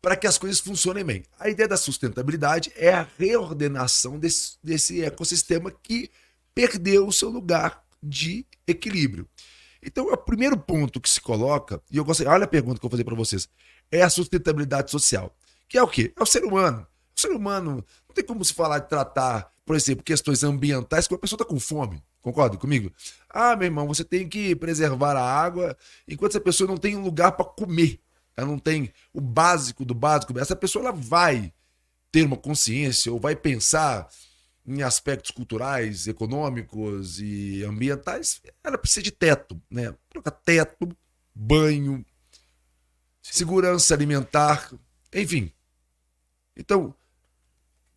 para que as coisas funcionem bem. A ideia da sustentabilidade é a reordenação desse ecossistema que perdeu o seu lugar de equilíbrio. Então, o primeiro ponto que se coloca, e olha a pergunta que eu vou fazer para vocês, é a sustentabilidade social. Que é o quê? É o ser humano. O ser humano, não tem como se falar de tratar, por exemplo, questões ambientais quando a pessoa está com fome. Concorda comigo? Ah, meu irmão, você tem que preservar a água enquanto essa pessoa não tem um lugar para comer. Ela não tem o básico do básico. Essa pessoa ela vai ter uma consciência ou vai pensar em aspectos culturais, econômicos e ambientais. Ela precisa de teto, né? Teto, banho, segurança alimentar, enfim. Então,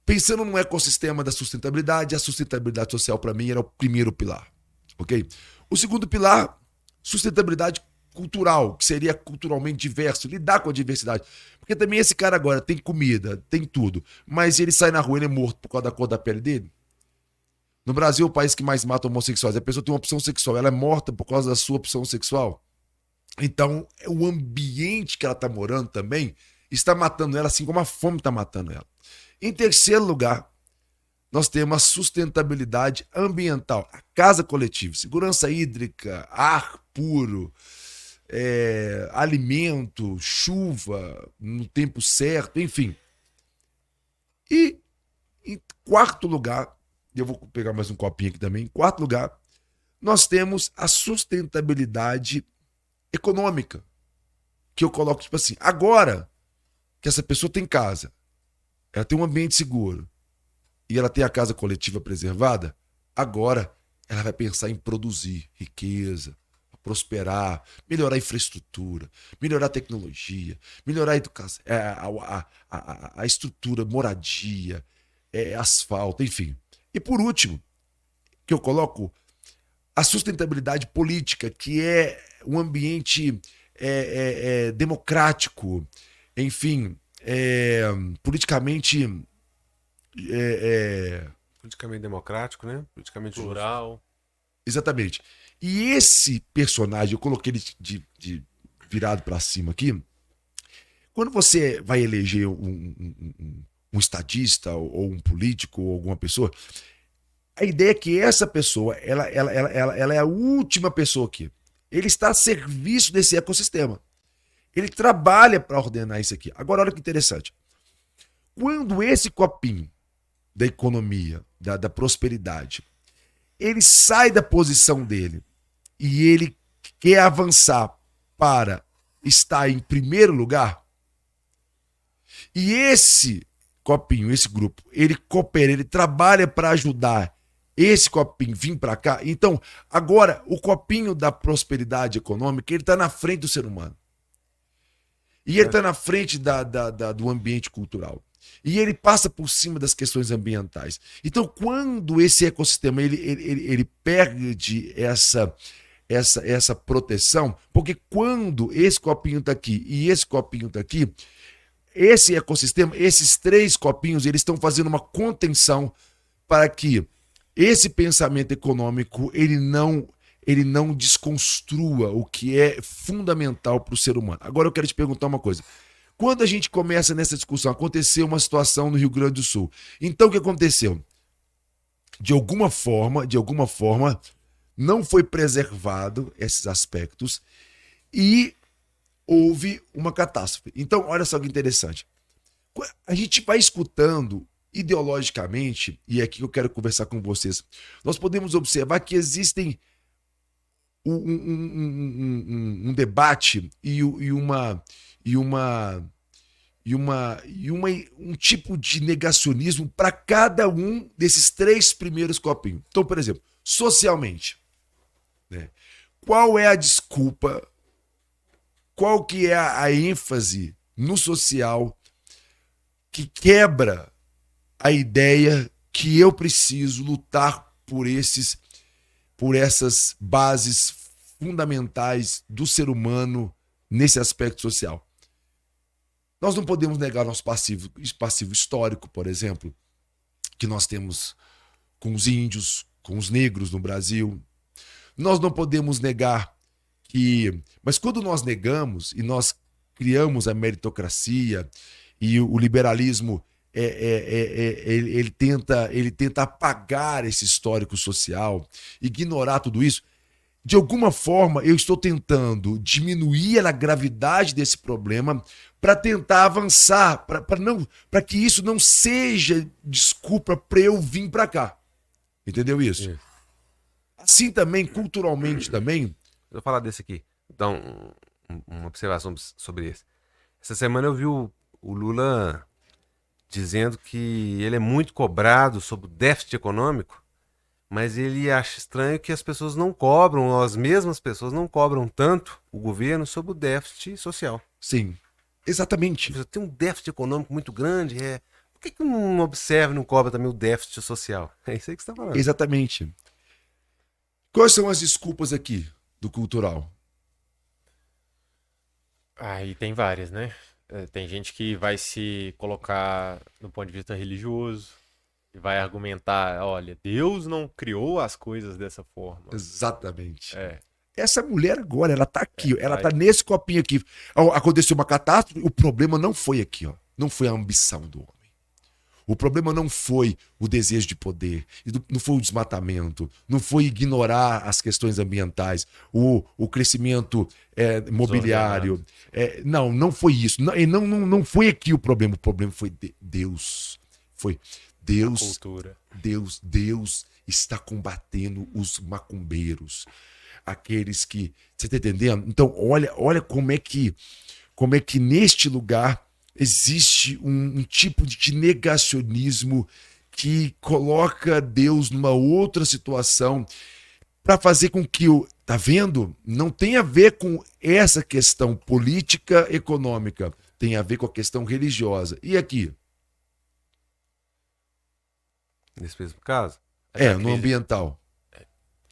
pensando num ecossistema da sustentabilidade, a sustentabilidade social para mim era o primeiro pilar, ok? O segundo pilar, sustentabilidade cultural, que seria culturalmente diverso, lidar com a diversidade. Porque também esse cara agora tem comida, tem tudo, mas ele sai na rua, ele é morto por causa da cor da pele dele. No Brasil, o país que mais mata homossexuais, a pessoa tem uma opção sexual, ela é morta por causa da sua opção sexual. Então, o ambiente que ela está morando também está matando ela, assim como a fome está matando ela. Em terceiro lugar, nós temos a sustentabilidade ambiental, a casa coletiva, segurança hídrica, ar puro, alimento, chuva no tempo certo, enfim. E em quarto lugar, eu vou pegar mais um copinho aqui também, em quarto lugar, nós temos a sustentabilidade econômica, que eu coloco tipo assim, agora que essa pessoa tem casa, ela tem um ambiente seguro e ela tem a casa coletiva preservada, agora ela vai pensar em produzir riqueza, prosperar, melhorar a infraestrutura, melhorar a tecnologia, melhorar a educação, a estrutura, moradia, asfalto, enfim. E por último, que eu coloco a sustentabilidade política, que é um ambiente democrático, enfim, politicamente politicamente democrático, né? Politicamente plural. Exatamente. E esse personagem, eu coloquei ele virado para cima aqui. Quando você vai eleger um estadista ou um político ou alguma pessoa, a ideia é que essa pessoa, ela é a última pessoa aqui. Ele está a serviço desse ecossistema. Ele trabalha para ordenar isso aqui. Agora, olha que interessante. Quando esse copinho da economia, da prosperidade, ele sai da posição dele e ele quer avançar para estar em primeiro lugar, e esse copinho, esse grupo, ele coopera, ele trabalha para ajudar esse copinho vir para cá. Então, agora, o copinho da prosperidade econômica, ele está na frente do ser humano. E ele está na frente do ambiente cultural. E ele passa por cima das questões ambientais. Então, quando esse ecossistema ele perde essa proteção, porque quando esse copinho está aqui e esse copinho está aqui, esse ecossistema, esses três copinhos, eles estão fazendo uma contenção para que esse pensamento econômico ele não desconstrua o que é fundamental para o ser humano. Agora eu quero te perguntar uma coisa. Quando a gente começa nessa discussão, aconteceu uma situação no Rio Grande do Sul. Então o que aconteceu? De alguma forma, não foi preservado esses aspectos e houve uma catástrofe. Então, olha só que interessante. A gente vai escutando ideologicamente, e é aqui que eu quero conversar com vocês, nós podemos observar que existem um debate e um tipo de negacionismo para cada um desses três primeiros copinhos. Então, por exemplo, socialmente, né? Qual é a desculpa? Qual que é a ênfase no social que quebra a ideia que eu preciso lutar por essas bases fundamentais do ser humano nesse aspecto social? Nós não podemos negar nosso passivo histórico, por exemplo, que nós temos com os índios, com os negros no Brasil. Nós não podemos negar que... Mas quando nós negamos e nós criamos a meritocracia e o liberalismo, ele tenta apagar esse histórico social, ignorar tudo isso, de alguma forma eu estou tentando diminuir a gravidade desse problema para tentar avançar, para que isso não seja desculpa para eu vir para cá. Entendeu isso? Isso. Assim também, culturalmente também. Vou falar desse aqui. Então, uma observação sobre esse. Essa semana eu vi o Lula dizendo que ele é muito cobrado sobre o déficit econômico, mas ele acha estranho que as pessoas não cobram, ou as mesmas pessoas não cobram tanto o governo sobre o déficit social. Sim, exatamente. Tem um déficit econômico muito grande, por que não observa e não cobra também o déficit social? É isso aí que você está falando. Exatamente. Quais são as desculpas aqui do cultural? Aí tem várias, né? Tem gente que vai se colocar no ponto de vista religioso e vai argumentar, olha, Deus não criou as coisas dessa forma. Exatamente. É. Essa mulher agora, ela tá aqui, ela tá tá nesse copinho aqui. Aconteceu uma catástrofe, o problema não foi aqui, ó. Não foi a ambição do homem. O problema não foi o desejo de poder, não foi o desmatamento, não foi ignorar as questões ambientais, o crescimento mobiliário. Não foi isso. Não foi aqui o problema foi Deus. Foi Deus. A cultura. Deus está combatendo os macumbeiros. Aqueles que... Você está entendendo? Então, olha como é que neste lugar existe um tipo de negacionismo que coloca Deus numa outra situação para fazer com que tá vendo? Não tem a ver com essa questão política, econômica. Tem a ver com a questão religiosa. E aqui? Nesse mesmo caso? No ambiental.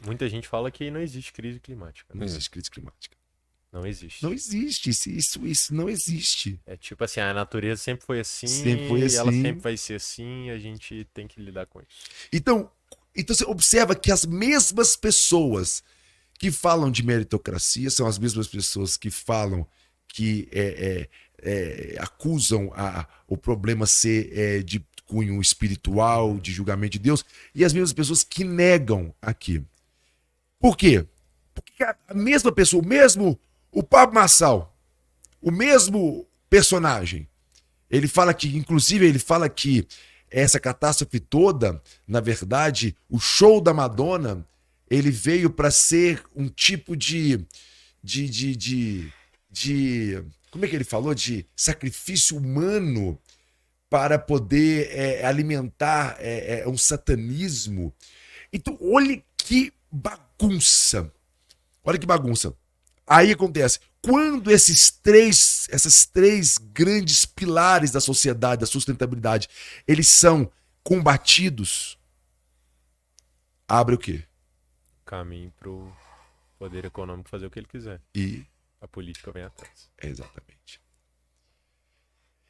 Muita gente fala que não existe crise climática. Não existe crise climática. Não existe. Não existe. Isso não existe. É tipo assim, a natureza sempre foi assim, Sempre foi assim. ela sempre vai ser assim, e a gente tem que lidar com isso. Então você observa que as mesmas pessoas que falam de meritocracia são as mesmas pessoas que falam que acusam o problema ser de cunho espiritual, de julgamento de Deus, e as mesmas pessoas que negam aqui. Por quê? Porque a mesma pessoa, o Pablo Marçal, o mesmo personagem, inclusive ele fala que essa catástrofe toda, na verdade, o show da Madonna, ele veio para ser um tipo de como é que ele falou? De sacrifício humano para poder alimentar um satanismo. Então, olha que bagunça. Olha que bagunça. Aí acontece, quando essas três grandes pilares da sociedade, da sustentabilidade, eles são combatidos, abre o quê? Caminho pro poder econômico fazer o que ele quiser. E A política vem atrás. exatamente.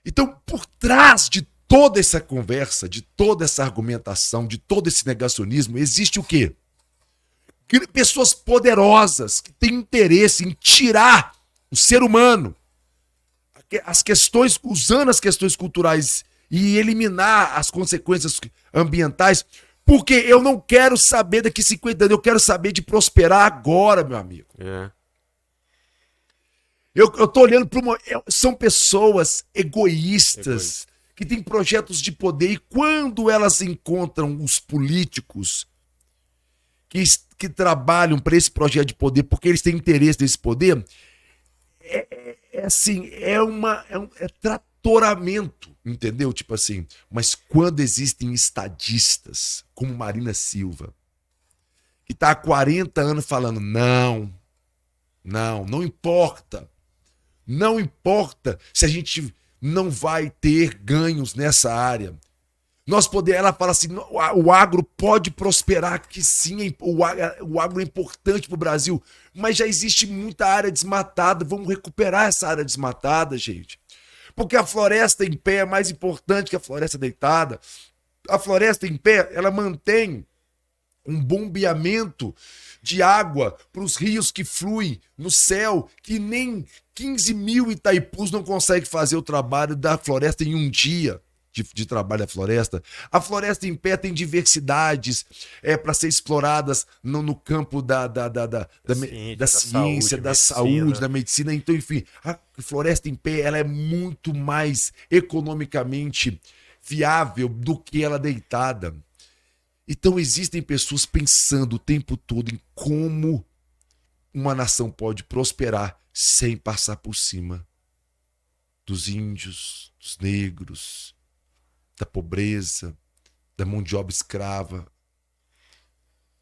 Então, por trás de toda essa conversa, de toda essa argumentação, de todo esse negacionismo, existe o quê? Pessoas poderosas que têm interesse em tirar o ser humano, as questões, usando as questões culturais e eliminar as consequências ambientais, porque eu não quero saber daqui 50 anos, eu quero saber de prosperar agora, meu amigo. Eu tô olhando para são pessoas egoístas que têm projetos de poder, e quando elas encontram os políticos que trabalham para esse projeto de poder, porque eles têm interesse nesse poder, assim, é tratoramento, entendeu? Tipo assim, mas quando existem estadistas, como Marina Silva, que está há 40 anos falando, não importa. Não importa se a gente não vai ter ganhos nessa área. Ela fala assim, o agro pode prosperar, que sim, o agro é importante para o Brasil, mas já existe muita área desmatada, vamos recuperar essa área desmatada, gente. Porque a floresta em pé é mais importante que a floresta deitada. A floresta em pé, ela mantém um bombeamento de água para os rios que fluem no céu, que nem 15 mil Itaipus não conseguem fazer o trabalho da floresta em um dia de trabalho da floresta. A floresta em pé tem diversidades para ser exploradas no campo da ciência, da saúde, da medicina. Então, enfim, a floresta em pé ela é muito mais economicamente viável do que ela deitada. Então existem pessoas pensando o tempo todo em como uma nação pode prosperar sem passar por cima dos índios, dos negros, da pobreza, da mão de obra escrava,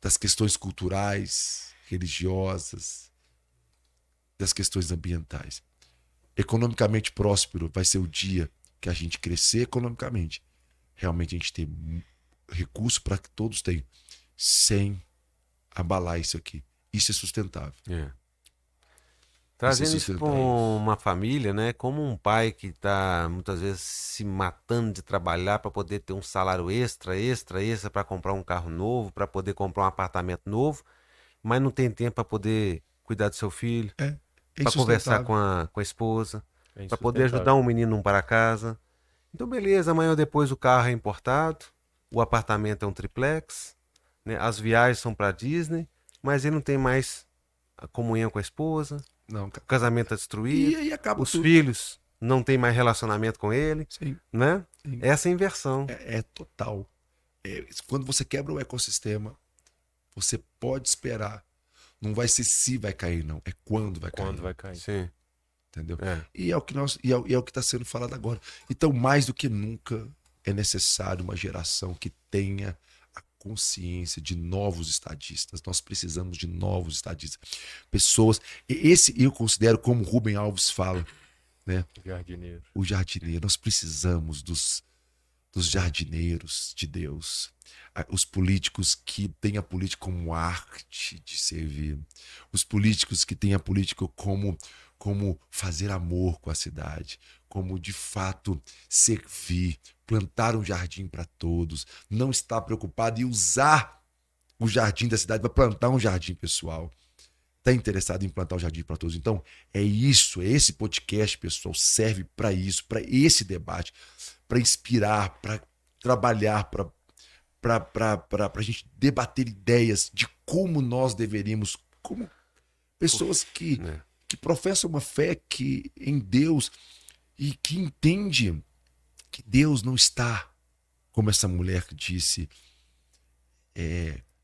das questões culturais, religiosas, das questões ambientais. Economicamente próspero vai ser o dia que a gente crescer economicamente. Realmente a gente ter recurso para que todos tenham, sem abalar isso aqui. Isso é sustentável. Trazendo isso para uma família, né? Como um pai que está muitas vezes se matando de trabalhar para poder ter um salário extra para comprar um carro novo, para poder comprar um apartamento novo, mas não tem tempo para poder cuidar do seu filho, para conversar com a esposa, para poder ajudar um menino a ir para casa. Então, beleza, amanhã ou depois o carro é importado, o apartamento é um triplex, né? As viagens são para Disney, mas ele não tem mais a comunhão com a esposa, o casamento está destruído, e acaba os tudo. Filhos não têm mais relacionamento com ele, Sim. Né? Sim. Essa é a inversão. É total. Quando você quebra o ecossistema, você pode esperar. Não vai ser se vai cair, não. É quando vai cair. Quando vai cair. Sim. Entendeu? E é o que está sendo falado agora. Então, mais do que nunca, é necessário uma geração que tenha a consciência de novos estadistas. Nós precisamos de novos estadistas. Pessoas. Esse eu considero, como Rubem Alves fala, né? Jardineiro. O jardineiro. Nós precisamos dos jardineiros de Deus. Os políticos que têm a política como arte de servir. Os políticos que têm a política como fazer amor com a cidade, como de fato servir, plantar um jardim para todos, não estar preocupado em usar o jardim da cidade para plantar um jardim pessoal. Está interessado em plantar um jardim para todos. Então, é isso, esse podcast, pessoal, serve para isso, para esse debate, para inspirar, para trabalhar, para a gente debater ideias de como nós deveríamos, como pessoas que professam uma fé em Deus e que entende que Deus não está, como essa mulher disse,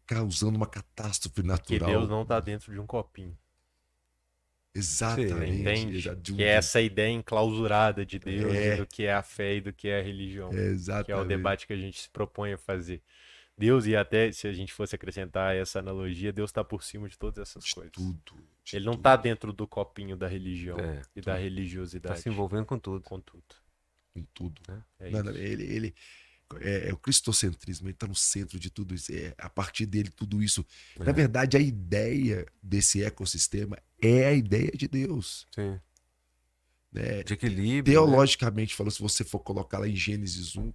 causando uma catástrofe natural. Que Deus não está dentro de um copinho. Exatamente. Entende? Que é essa ideia enclausurada de Deus, e do que é a fé e do que é a religião. Que é o Exatamente. debate que a gente se propõe a fazer. Deus, e até se a gente fosse acrescentar essa analogia, Deus está por cima de todas essas coisas. Ele não está dentro do copinho da religião e da religiosidade. Está se envolvendo com tudo. Com tudo. Com tudo. É Não, isso. ele é o cristocentrismo, ele está no centro de tudo isso. É a partir dele, tudo isso. Na verdade, a ideia desse ecossistema é a ideia de Deus. Sim. Né? De equilíbrio. Teologicamente falando, se você for colocar lá em Gênesis 1,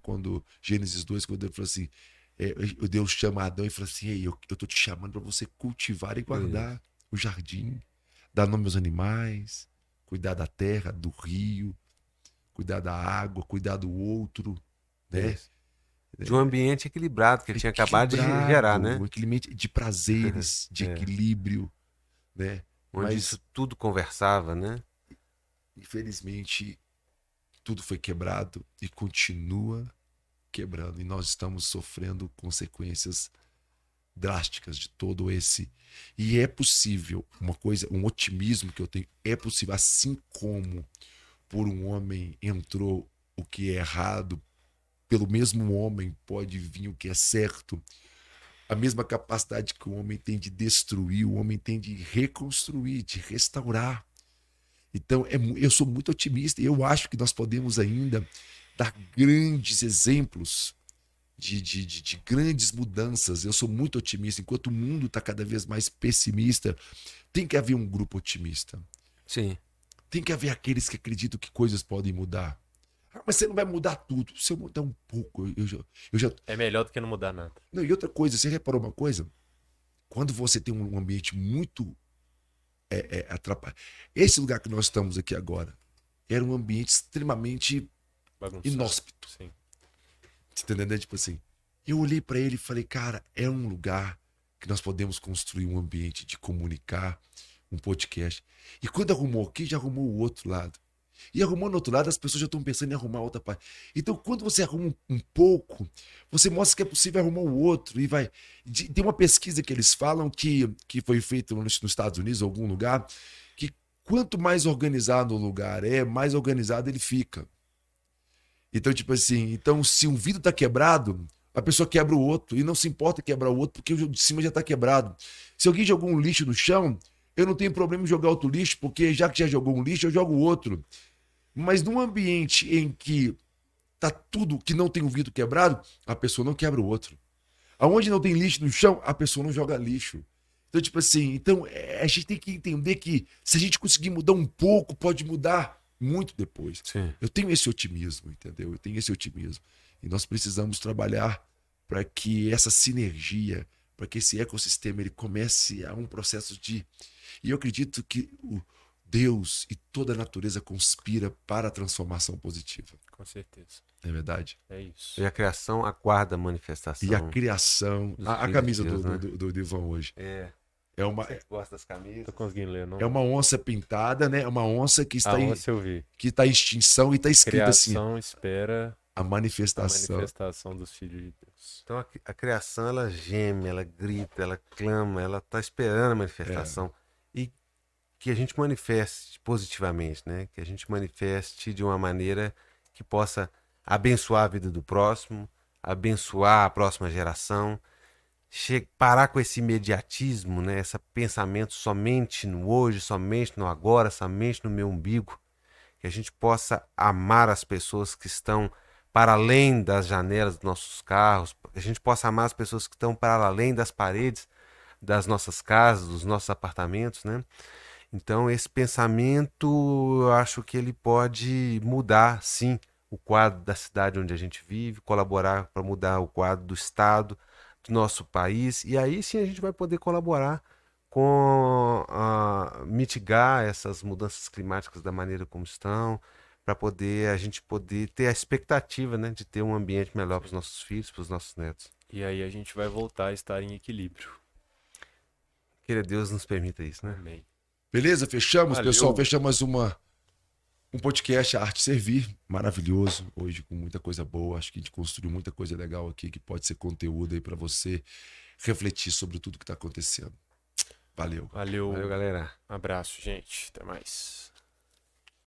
Gênesis 2, quando ele falou assim, Deus chama Adão e fala assim, ei, eu tô te chamando para você cultivar e guardar o jardim, dar nome aos animais, cuidar da terra, do rio, cuidar da água, cuidar do outro, né? De um ambiente equilibrado que ele tinha acabado de gerar, né? Um equilíbrio de prazeres, de equilíbrio, né? Onde isso tudo conversava, né? Infelizmente, tudo foi quebrado e continua quebrando. E nós estamos sofrendo consequências drásticas de todo esse. E é possível, um otimismo que eu tenho, é possível, assim como por um homem entrou o que é errado, pelo mesmo homem pode vir o que é certo. A mesma capacidade que o homem tem de destruir, o homem tem de reconstruir, de restaurar. Então, eu sou muito otimista e eu acho que nós podemos ainda dar grandes exemplos de grandes mudanças. Eu sou muito otimista. Enquanto o mundo está cada vez mais pessimista, tem que haver um grupo otimista. Sim. Tem que haver aqueles que acreditam que coisas podem mudar. Mas você não vai mudar tudo. Se eu mudar um pouco, eu já... É melhor do que não mudar nada. Não, e outra coisa, você reparou uma coisa? Quando você tem um ambiente muito atrapalhado. Esse lugar que nós estamos aqui agora era um ambiente extremamente Bagunçado. inóspito. Sim. Você tá entendendo? Tipo assim, eu olhei para ele e falei, cara, é um lugar que nós podemos construir um ambiente de comunicar, um podcast. E quando arrumou aqui, já arrumou o outro lado. E arrumando no outro lado, as pessoas já estão pensando em arrumar outra parte. Então, quando você arruma um pouco, você mostra que é possível arrumar o outro. E vai. Tem uma pesquisa que eles falam que foi feita nos Estados Unidos, em algum lugar, que quanto mais organizado o lugar mais organizado ele fica. Então, tipo assim, se um vidro está quebrado, a pessoa quebra o outro. E não se importa quebrar o outro, porque o de cima já está quebrado. Se alguém jogou um lixo no chão, eu não tenho problema em jogar outro lixo, porque já que já jogou um lixo, eu jogo outro. Mas num ambiente em que tá tudo que não tem um vidro quebrado, a pessoa não quebra o outro. Aonde não tem lixo no chão, a pessoa não joga lixo. Então, tipo assim, a gente tem que entender que se a gente conseguir mudar um pouco, pode mudar muito depois. Sim. Eu tenho esse otimismo, entendeu? Eu tenho esse otimismo. E nós precisamos trabalhar para que essa sinergia, para que esse ecossistema ele comece a um processo de... E eu acredito que Deus e toda a natureza conspira para a transformação positiva. Com certeza. Não é verdade? É isso. E a criação aguarda a manifestação. E a criação... A camisa Deus, do Ivan hoje. É uma... Você gosta das camisas? Tô conseguindo ler, não? É uma onça pintada, né? É uma onça que está, onça eu vi. Que está em extinção e está escrito Criação assim... espera a manifestação dos filhos de Deus. Então a criação, ela geme, ela grita, ela clama, ela está esperando a manifestação. E que a gente manifeste positivamente, né? Que a gente manifeste de uma maneira que possa abençoar a vida do próximo, abençoar a próxima geração, parar com esse imediatismo, né? Esse pensamento somente no hoje, somente no agora, somente no meu umbigo. Que a gente possa amar as pessoas que estão para além das janelas dos nossos carros, que a gente possa amar as pessoas que estão para além das paredes das nossas casas, dos nossos apartamentos, né? Então, esse pensamento, eu acho que ele pode mudar, sim, o quadro da cidade onde a gente vive, colaborar para mudar o quadro do estado, do nosso país, e aí sim a gente vai poder colaborar com mitigar essas mudanças climáticas da maneira como estão, para a gente poder ter a expectativa, né, de ter um ambiente melhor para os nossos filhos, para os nossos netos. E aí a gente vai voltar a estar em equilíbrio. Queira Deus nos permita isso, né? Amém. Beleza? Fechamos, Valeu. pessoal. Fechamos mais um podcast, A Arte Servir. Maravilhoso. Hoje com muita coisa boa. Acho que a gente construiu muita coisa legal aqui que pode ser conteúdo aí para você refletir sobre tudo que está acontecendo. Valeu. Valeu. Valeu, galera. Abraço, gente. Até mais.